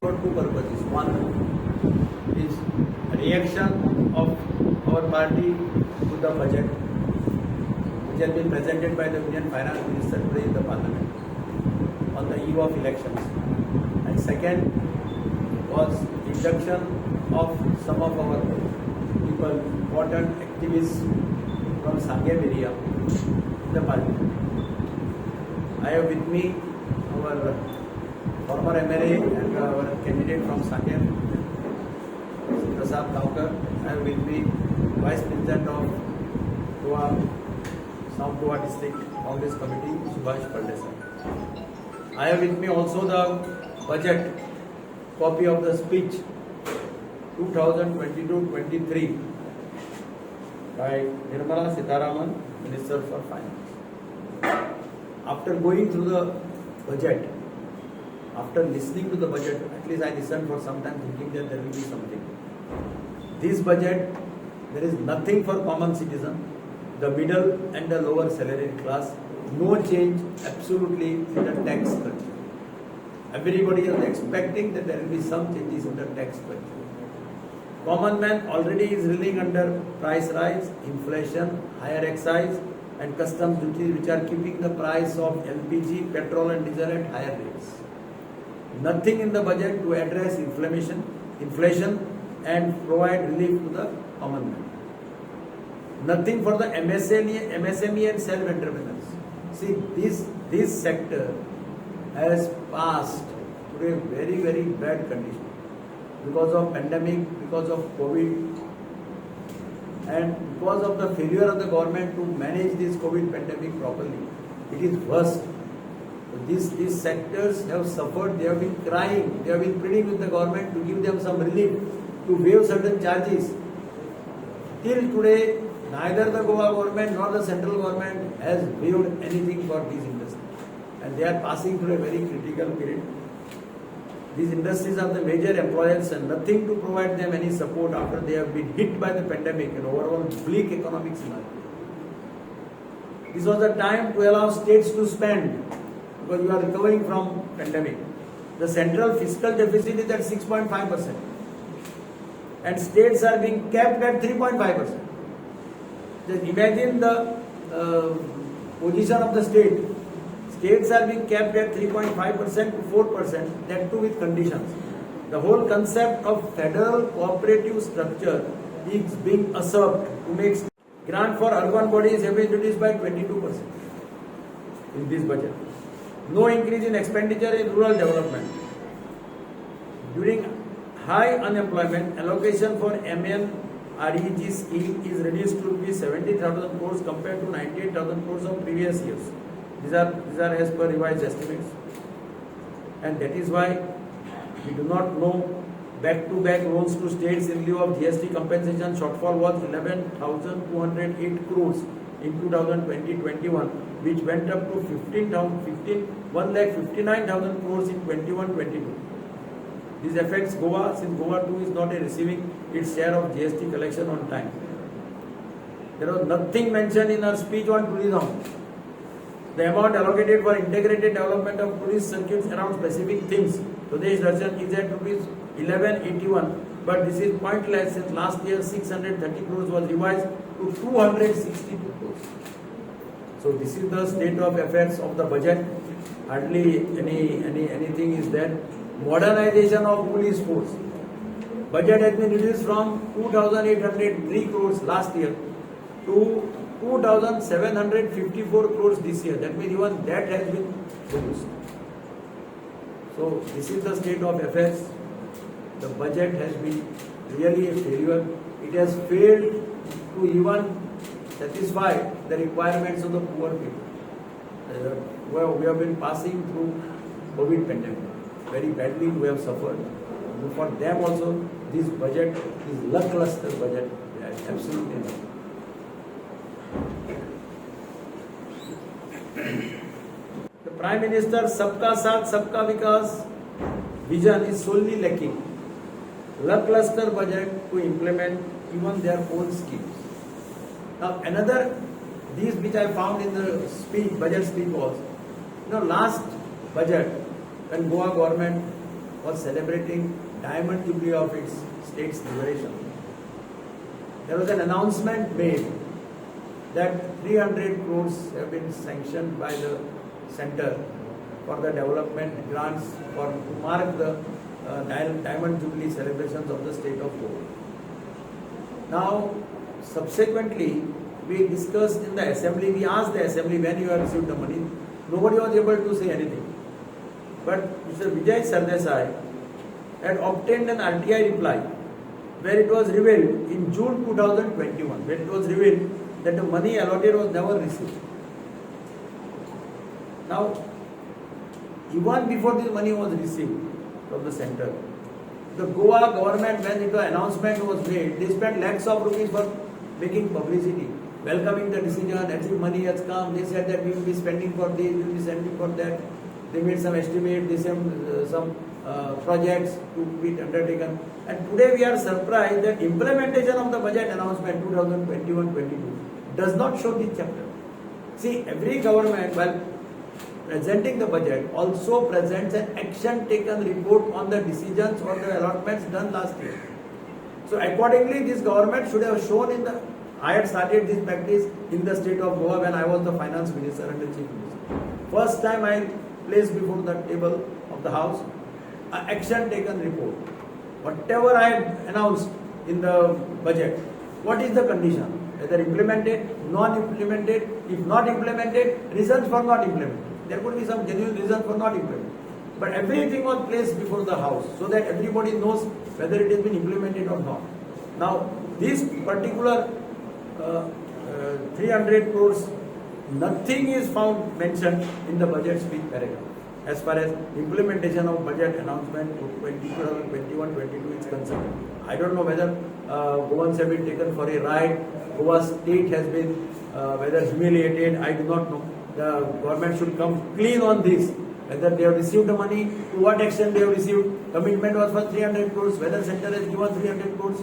for two purposes. One is reaction of our party to the budget, which has been presented by the Union Finance Minister today in the Parliament on the eve of elections. And second was induction of some of our people, important activists from Sangam area in the Parliament. I have with me our former MLA and our candidate from Sangam, Prasad Thakur. I have with me Vice President of Goa, South Goa District Congress Committee, Subhash Pardesar. I have with me also the budget, copy of the speech 2022-23 by Nirmala Sitharaman, Minister for Finance. After going through the budget, after listening to the budget, at least I listened for some time thinking that there will be something. This budget, there is nothing for common citizen, the middle and the lower salaried class, no change absolutely in the tax structure. Everybody is expecting that there will be some changes in the tax structure. Common man already is reeling under price rise, inflation, higher excise and customs duties which are keeping the price of LPG, petrol and diesel at higher rates. Nothing in the budget to address inflation and provide relief to the common man. Nothing for the MSME and self-entrepreneurs. See, this sector has passed to a very, very bad condition because of pandemic, because of COVID, and because of the failure of the government to manage this COVID pandemic properly. It is worst. These sectors have suffered, they have been crying, they have been pleading with the government to give them some relief, to waive certain charges. Till today, neither the Goa government nor the central government has waived anything for these industries. And they are passing through a very critical period. These industries are the major employers and nothing to provide them any support after they have been hit by the pandemic and overall bleak economic scenario. This was the time to allow states to spend because you are recovering from pandemic. The central fiscal deficit is at 6.5% and states are being capped at 3.5%. Just imagine the position of the state. States are being capped at 3.5% to 4%, that too with conditions. The whole concept of federal cooperative structure is being usurped to make grant for urban bodies have been reduced by 22% in this budget. No increase in expenditure in rural development. During high unemployment, allocation for MNREG scheme is reduced to 70,000 crores compared to 98,000 crores of previous years. These are as per revised estimates. And that is why we do not know back-to-back loans to states in lieu of GST compensation shortfall was 11,208 crores in 2020-21, which went up to 1,59,000 crores in 21-22. This affects Goa since Goa too is not receiving its share of GST collection on time. There was nothing mentioned in our speech on tourism. The amount allocated for integrated development of tourist circuits around specific things, Swadesh Darshan, is at rupees 1181, but this is pointless since last year 630 crores was revised to 262 crores. So this is the state of affairs of the budget. Hardly anything is there. Modernization of police force. Budget has been reduced from 2,803 crores last year to 2,754 crores this year. That means even that has been reduced. So this is the state of affairs. The budget has been really a failure. It has failed to even satisfy the requirements of the poor people. We have been passing through COVID pandemic. Very badly we have suffered. For them also, this budget is lackluster budget. Absolutely not. The Prime Minister Sabka Saath Sabka Vikas vision is solely lacking. Lackluster budget to implement even their own schemes. Now another, these which I found in the speech, budget speech was, last budget when Goa government was celebrating Diamond Jubilee of its state's liberation, there was an announcement made that 300 crores have been sanctioned by the center for the development grants for to mark the Diamond Jubilee celebrations of the state of Goa. Now, subsequently, we discussed in the assembly, we asked the assembly when you have received the money. Nobody was able to say anything. But Mr. Vijay Sardesai had obtained an RTI reply where it was revealed in June 2021, where it was revealed that the money allotted was never received. Now, even before this money was received from the center, the Goa government, when the announcement was made, they spent lakhs of rupees for making publicity, welcoming the decision, as if money has come. They said that we will be spending for this, we will be spending for that. They made some estimate, they said some projects to be undertaken. And today we are surprised that implementation of the budget announcement 2021-22 does not show this chapter. See, every government, while presenting the budget, also presents an action taken report on the decisions or the allotments done last year. So accordingly, this government should have shown in the, I had started this practice in the state of Goa when I was the finance minister and the chief minister. First time I placed before the table of the house an action taken report. Whatever I had announced in the budget, what is the condition? Whether implemented, non-implemented, if not implemented, reasons for not implemented. There could be some genuine reason for not implementing. But everything was placed before the house so that everybody knows whether it has been implemented or not. Now, this particular 300 crores, nothing is found mentioned in the budget speech paragraph as far as implementation of budget announcement 2021-22 is concerned. I don't know whether Goans have been taken for a ride, Goa state has been whether humiliated, I do not know. The government should come clean on this, whether they have received the money, to what extent they have received. Commitment was for 300 crores, whether center has given 300 crores.